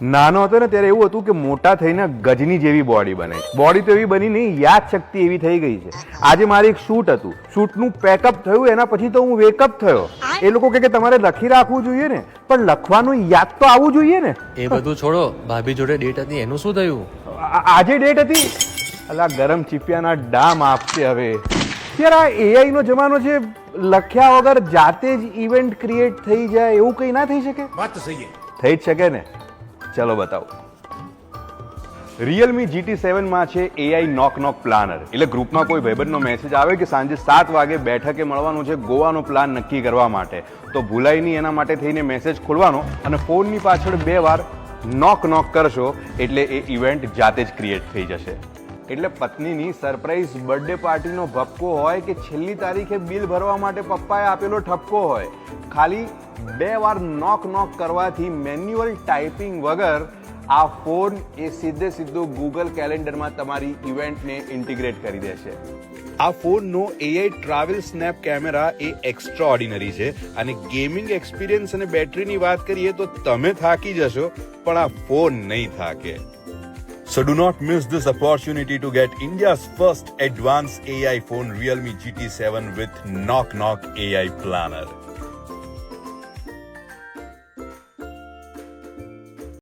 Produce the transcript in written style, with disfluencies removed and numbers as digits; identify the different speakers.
Speaker 1: નાનો હતો ને ત્યારે એવું હતું કે મોટા થઈને ગજની જેવી બોડી બને. બોડી તો એવી બની નહીં, યાદ શક્તિ એવી થઈ ગઈ છે. આજે મારે એક શૂટ હતું, શૂટનું પેકઅપ થયું, એના પછી તો હું વેકઅપ થયો. એ લોકો કહે કે તમારે લખી રાખવું જોઈએ ને, પણ લખવાનું યાદ તો આવવું જોઈએ ને.
Speaker 2: એ બધું છોડો, ભાભી જોડે ડેટ હતી એનું શું થયું?
Speaker 1: આજે ડેટ હતી. અલા ગરમ ચીપિયાના ડામ આપશે હવે. યાર આ એઆઈ નો જમાનો છે, લખ્યા વગર જાતે જ ઇવેન્ટ ક્રિએટ થઈ જાય એવું કંઈ ના થઈ શકે?
Speaker 3: વાત તો સહી
Speaker 1: થઈ જ શકે ને. ચલો બતાવો. રિયલમી GT7 માં છે એઆઈ નોક પ્લાનર. એટલે ગ્રુપમાં કોઈ ભાઈબંધનો મેસેજ આવે કે સાંજે 7 વાગે બેઠકે મળવાનું છે ગોવાનો પ્લાન નક્કી કરવા માટે, તો ભૂલાય નહીં એના માટે થઈને મેસેજ ખોલવાનો અને ફોનની પાછળ 2 વાર નોક કરશો એટલે એ ઇવેન્ટ જાતે જ ક્રિએટ થઈ જશે. એટલે પત્નીની સરપ્રાઈઝ બર્થડે પાર્ટીનો ભપકો હોય કે છેલ્લી તારીખે બિલ ભરવા માટે પપ્પાએ આપેલો ઠપકો હોય, ખાલી 2 વાર નોક કરવાથી મેન્યુઅલ ટાઈપિંગ વગર આ ફોન એ સીધો ગૂગલ કેલેન્ડરમાં તમારી ઇવેન્ટને ઇન્ટિગ્રેટ કરી દેશે. આ ફોનનો એઆઈ ટ્રાવેલ સ્નેપ કેમેરા એ એક્સ્ટ્રા ઓર્ડિનરી છે અને ગેમિંગ એક્સપિરિયન્સ અને બેટરીની વાત કરીએ તો તમે થાકી જશો પણ આ ફોન નહીં થાકે. So do not miss this opportunity to get India's first advanced AI phone Realme GT7 with Knock AI Planner.